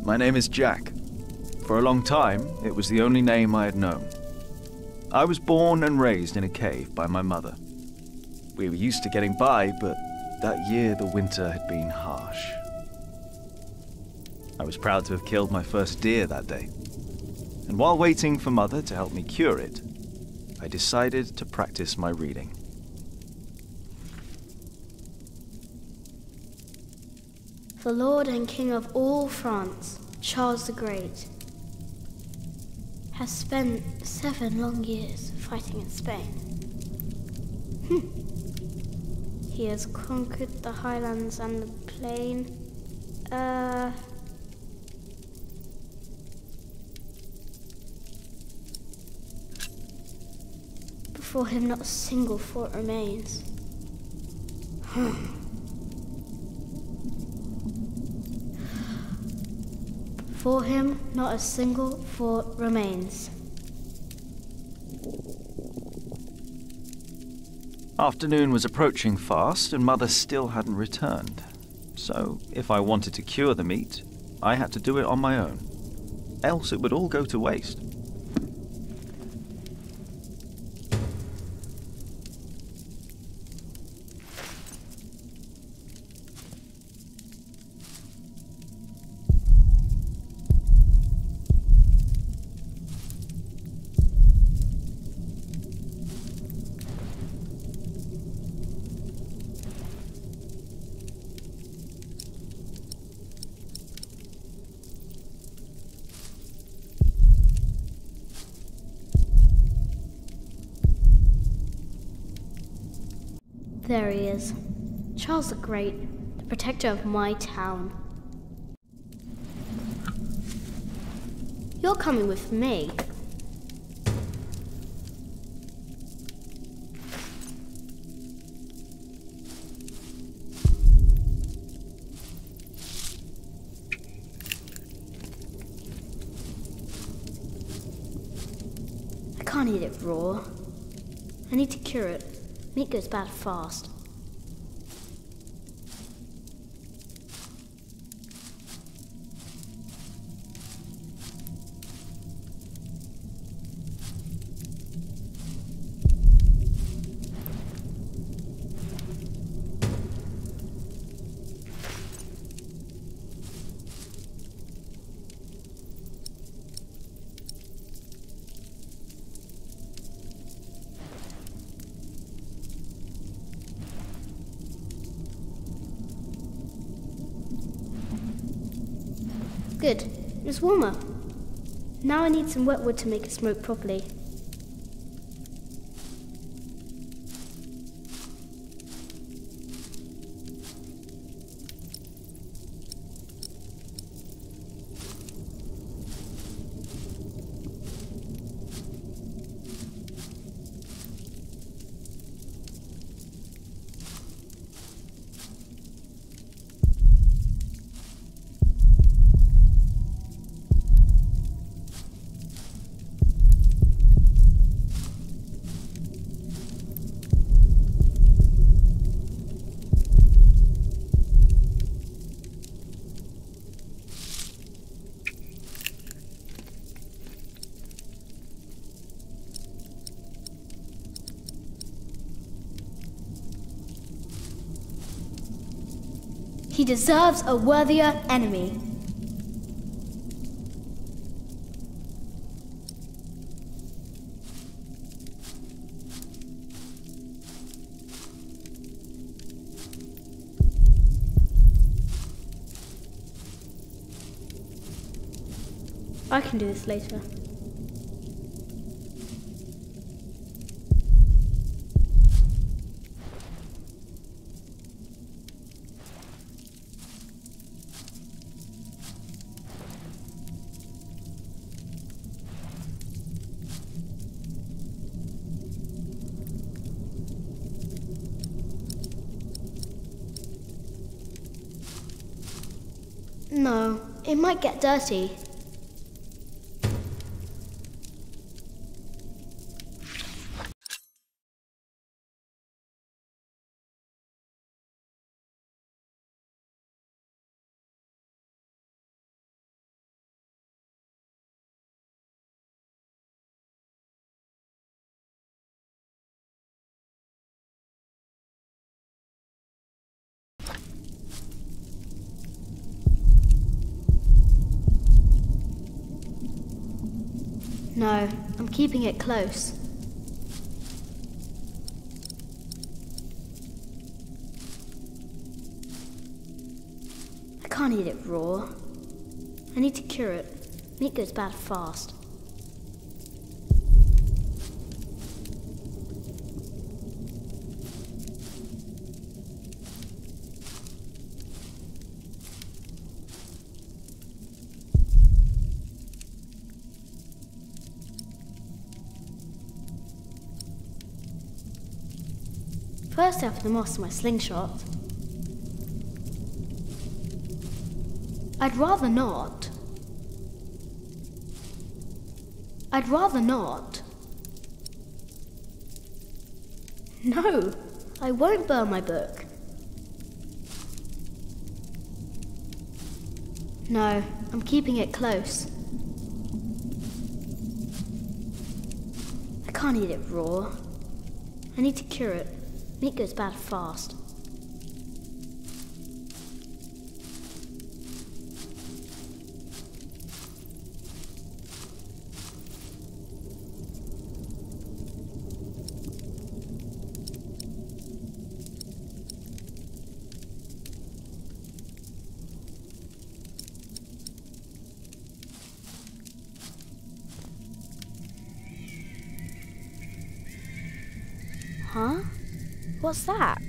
My name is Jack. For a long time, it was the only name I had known. I was born and raised in a cave by my mother. We were used to getting by, but that year the winter had been harsh. I was proud to have killed my first deer that day. And while waiting for Mother to help me cure it, I decided to practice my reading. The Lord and King of all France, Charles the Great, has spent 7 long years fighting in Spain. He has conquered the highlands and the plain. Before him not a single fort remains. Before him not a single fort remains. Afternoon was approaching fast, and Mother still hadn't returned. So, if I wanted to cure the meat, I had to do it on my own. Else it would all go to waste. There he is. Charles the Great, the protector of my town. You're coming with me. I can't eat it raw. I need to cure it. Meat goes bad fast. Good. It's warmer. Now I need some wet wood to make it smoke properly. He deserves a worthier enemy. I can do this later. No, it might get dirty. No, I'm keeping it close. I can't eat it raw. I need to cure it. Meat goes bad fast. First I have the moss in my slingshot. I'd rather not. I'd rather not. No, I won't burn my book. No, I'm keeping it close. I can't eat it raw. I need to cure it. Meat goes bad fast. Huh? What's that?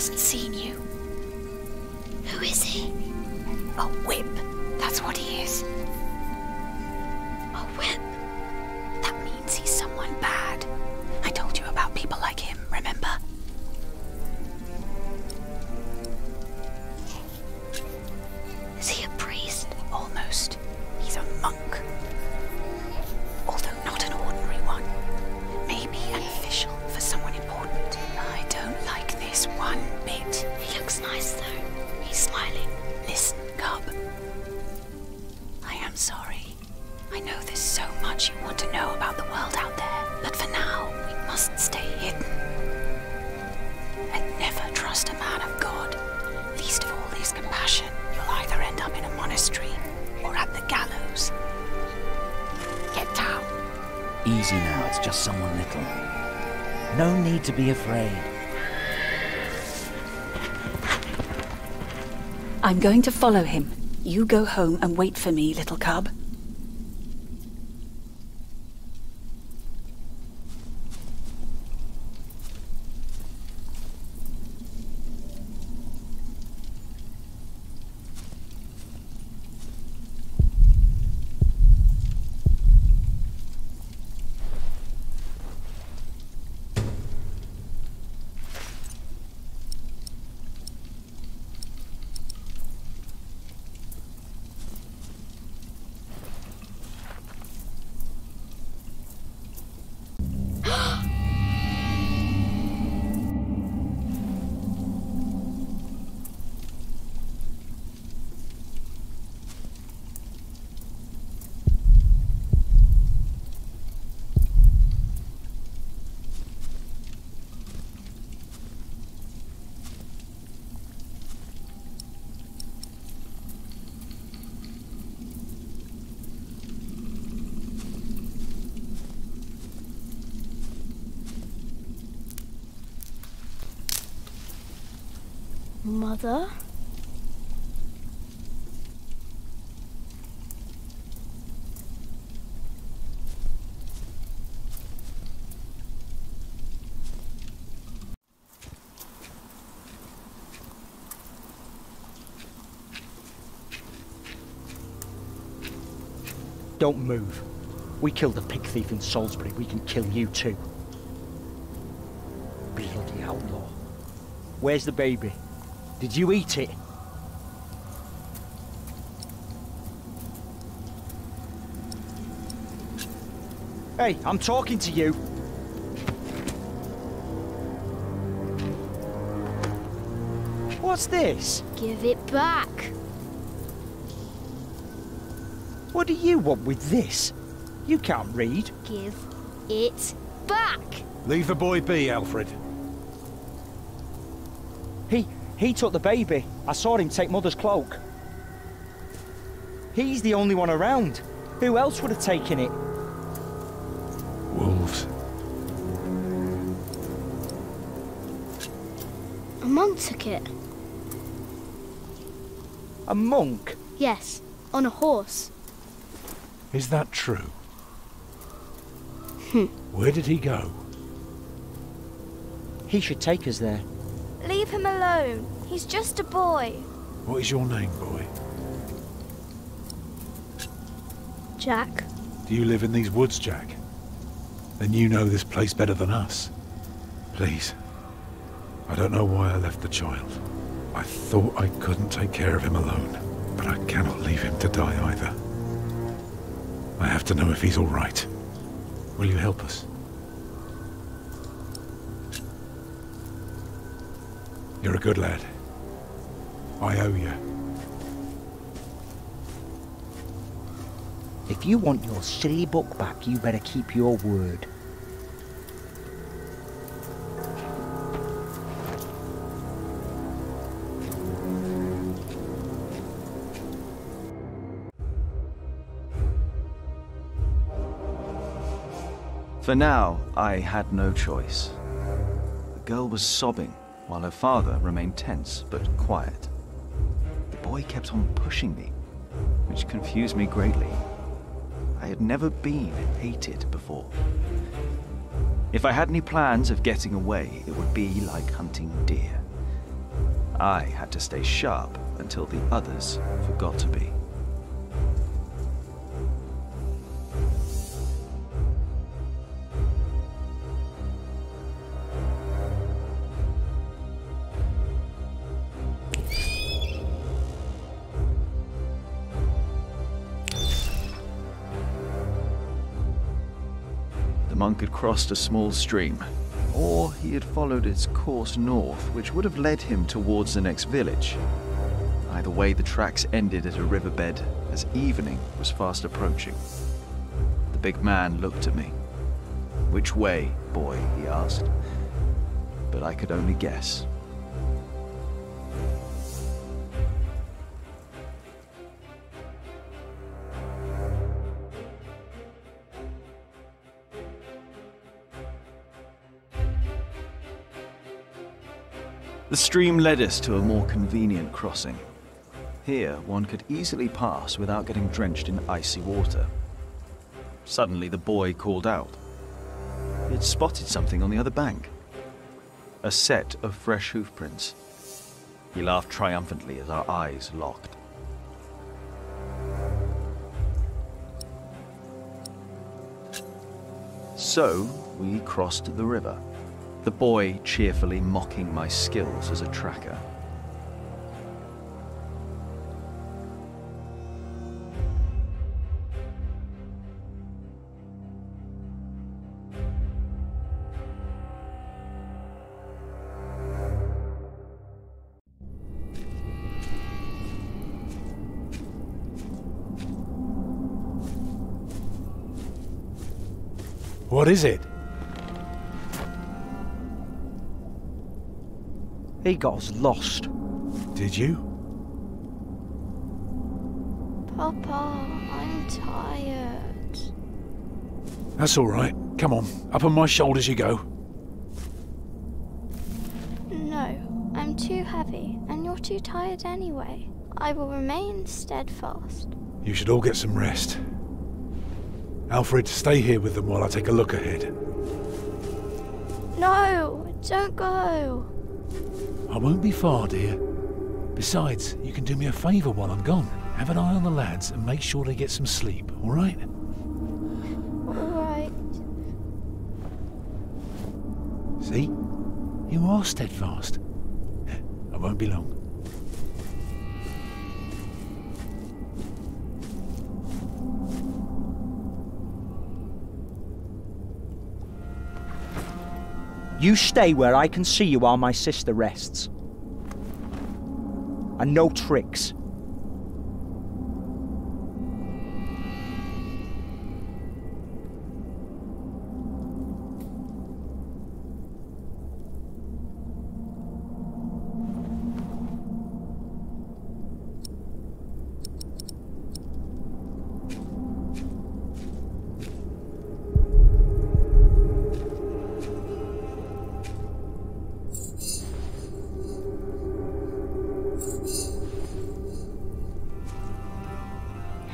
Hasn't seen you. Who is he? A whip. That's what he is. A whip? That means he's someone bad. I told you about people like him, remember? Is he a priest? Almost. He's a monk. Although not an ordinary one. Maybe an official for someone important. I don't like this one bit. He looks nice though. He's smiling. Listen, Cub. I am sorry. I know there's so much you want to know about the world out there, but for now, we must stay hidden. And never trust a man of God. Least of all his compassion. You'll either end up in a monastery or at the gallows. Get down. Easy now, it's just someone little. No need to be afraid. I'm going to follow him. You go home and wait for me, little cub. Mother? Don't move. We killed a pig thief in Salisbury. We can kill you too. Bloody outlaw. Where's the baby? Did you eat it? Hey, I'm talking to you. What's this? Give it back. What do you want with this? You can't read. Give it back. Leave the boy be, Alfred. He took the baby. I saw him take Mother's cloak. He's the only one around. Who else would have taken it? Wolves. A monk took it. A monk? Yes, on a horse. Is that true? Where did he go? He should take us there. Leave him alone. He's just a boy. What is your name, boy? Jack. Do you live in these woods, Jack? Then you know this place better than us. Please. I don't know why I left the child. I thought I couldn't take care of him alone, but I cannot leave him to die either. I have to know if he's all right. Will you help us? You're a good lad. I owe you. If you want your silly book back, you better keep your word. For now, I had no choice. The girl was sobbing, while her father remained tense but quiet. The boy kept on pushing me, which confused me greatly. I had never been hated before. If I had any plans of getting away, it would be like hunting deer. I had to stay sharp until the others forgot to be. The monk had crossed a small stream, or he had followed its course north, which would have led him towards the next village. Either way, the tracks ended at a riverbed as evening was fast approaching. The big man looked at me. "Which way, boy?" he asked. But I could only guess. The stream led us to a more convenient crossing. Here, one could easily pass without getting drenched in icy water. Suddenly, the boy called out. He had spotted something on the other bank. A set of fresh hoofprints. He laughed triumphantly as our eyes locked. So, we crossed the river. The boy cheerfully mocking my skills as a tracker. What is it? He got us lost. Did you? Papa, I'm tired. That's all right. Come on, up on my shoulders you go. No, I'm too heavy, and too tired anyway. I will remain steadfast. You should all get some rest. Alfred, stay here with them while I take a look ahead. No, don't go. I won't be far, dear. Besides, you can do me a favour while I'm gone. Have an eye on the lads and make sure they get some sleep, all right? All right. See? You are steadfast. I won't be long. You stay where I can see you while my sister rests. And no tricks.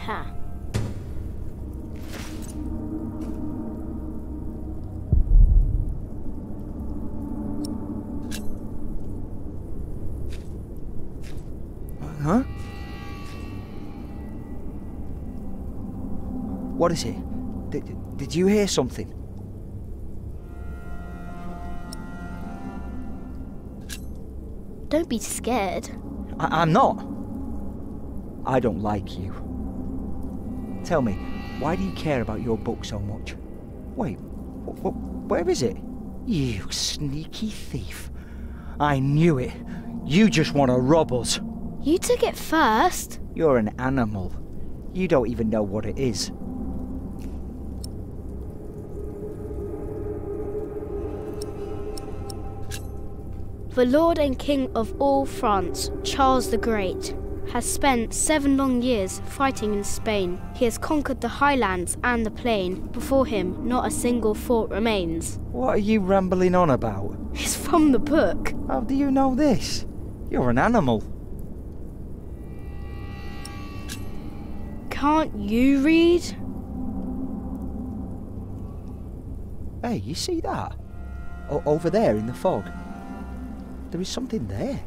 Ha. Huh? What is it? Did you hear something? Don't be scared. I'm not. I don't like you. Tell me, why do you care about your book so much? Wait, where is it? You sneaky thief. I knew it. You just want to rob us. You took it first. You're an animal. You don't even know what it is. The Lord and King of all France, Charles the Great, has spent 7 long years fighting in Spain. He has conquered the highlands and the plain. Before him, not a single fort remains. What are you rambling on about? It's from the book. How do you know this? You're an animal. Can't you read? Hey, you see that? Over there in the fog. There is something there.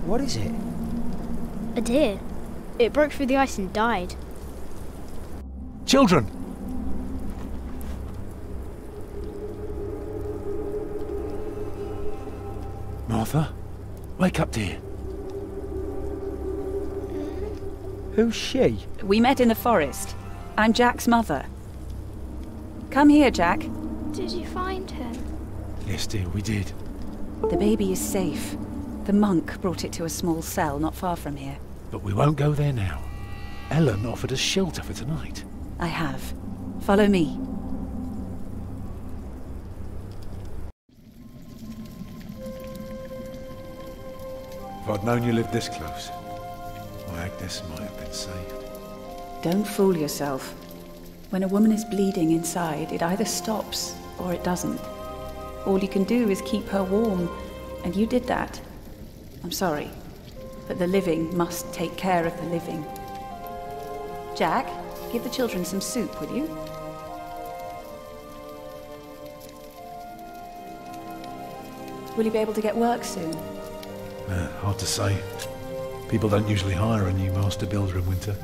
What is it? A deer. It broke through the ice and died. Children! Martha, wake up, dear. Who's she? We met in the forest. I'm Jack's mother. Come here, Jack. Did you find him? Yes, dear, we did. The baby is safe. The monk brought it to a small cell not far from here. But we won't go there now. Ellen offered us shelter for tonight. I have. Follow me. If I'd known you lived this close, my Agnes might have been saved. Don't fool yourself. When a woman is bleeding inside, it either stops or it doesn't. All you can do is keep her warm, and you did that. I'm sorry, but the living must take care of the living. Jack, give the children some soup, will you? Will you be able to get work soon? Hard to say. People don't usually hire a new master builder in winter.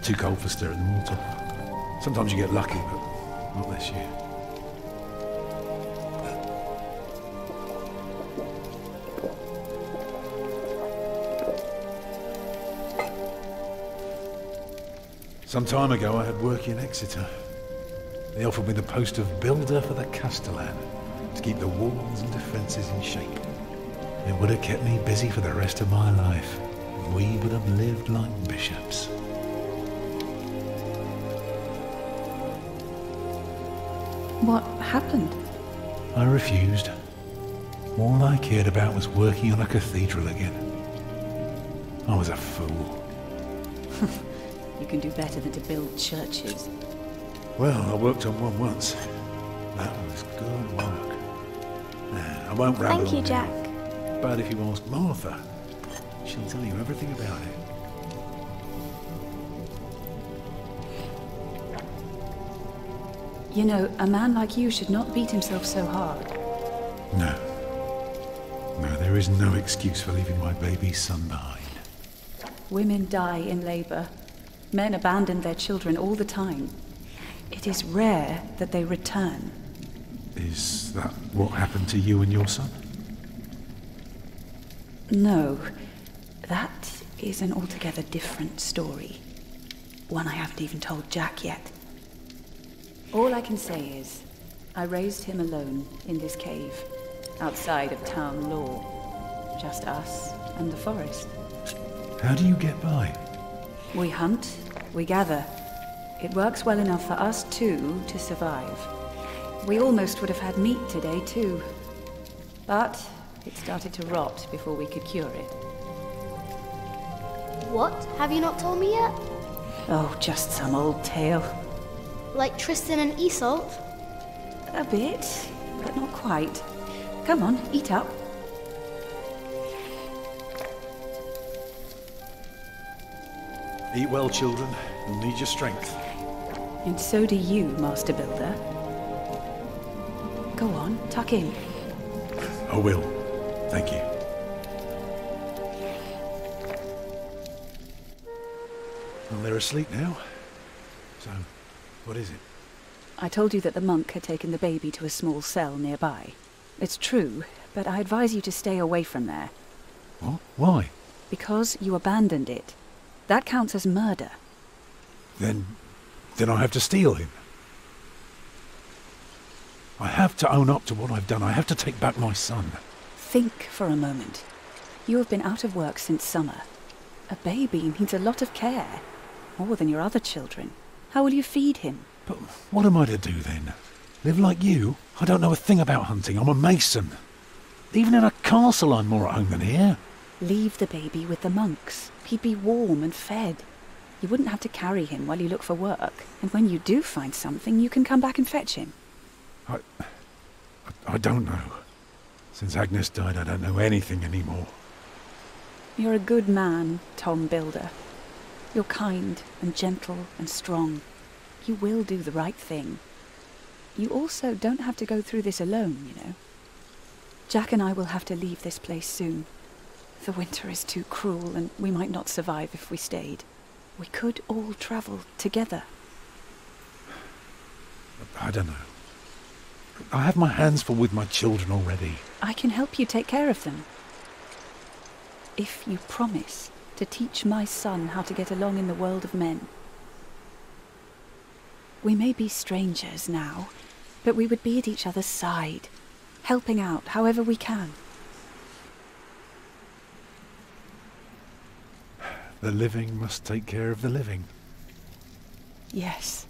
Too cold for stirring the mortar. Sometimes you get lucky, but not this year. Some time ago I had work in Exeter. They offered me the post of builder for the Castellan, to keep the walls and defences in shape. It would have kept me busy for the rest of my life. We would have lived like bishops. What happened? I refused. All I cared about was working on a cathedral again. I was a fool. You can do better than to build churches. Well, I worked on one once. That was good work. Nah, I won't ramble Thank you, on Jack. now. But if you ask Martha, she'll tell you everything about it. You know, a man like you should not beat himself so hard. No. No, there is no excuse for leaving my baby son behind. Women die in labour. Men abandon their children all the time. It is rare that they return. Is that what happened to you and your son? No, that is an altogether different story. One I haven't even told Jack yet. All I can say is, I raised him alone in this cave, outside of town law. Just us and the forest. How do you get by? We hunt, we gather. It works well enough for us two to survive. We almost would have had meat today too. But it started to rot before we could cure it. What? Have you not told me yet? Oh, just some old tale. Like Tristan and Isolde? A bit, but not quite. Come on, eat up. Eat well, children. You'll need your strength. And so do you, Master Builder. Go on, tuck in. I will. Thank you. Well, they're asleep now. So, what is it? I told you that the monk had taken the baby to a small cell nearby. It's true, but I advise you to stay away from there. What? Why? Because you abandoned it. That counts as murder. Then I have to steal him. I have to own up to what I've done. I have to take back my son. Think for a moment. You have been out of work since summer. A baby needs a lot of care. More than your other children. How will you feed him? But what am I to do then? Live like you? I don't know a thing about hunting. I'm a mason. Even in a castle I'm more at home than here. Leave the baby with the monks. He'd be warm and fed. You wouldn't have to carry him while you look for work. And when you do find something, you can come back and fetch him. I don't know. Since Agnes died, I don't know anything anymore. You're a good man, Tom Builder. You're kind and gentle and strong. You will do the right thing. You also don't have to go through this alone, you know. Jack and I will have to leave this place soon. The winter is too cruel, and we might not survive if we stayed. We could all travel together. I don't know. I have my hands full with my children already. I can help you take care of them. If you promise to teach my son how to get along in the world of men. We may be strangers now, but we would be at each other's side, helping out however we can. The living must take care of the living. Yes.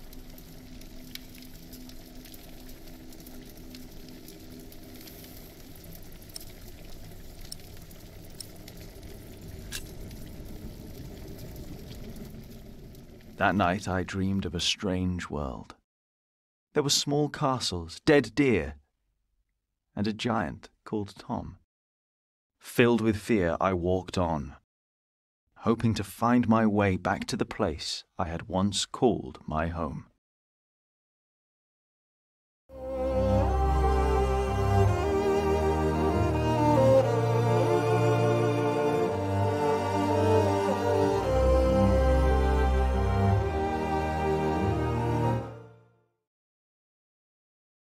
That night I dreamed of a strange world. There were small castles, dead deer, and a giant called Tom. Filled with fear, I walked on, hoping to find my way back to the place I had once called my home.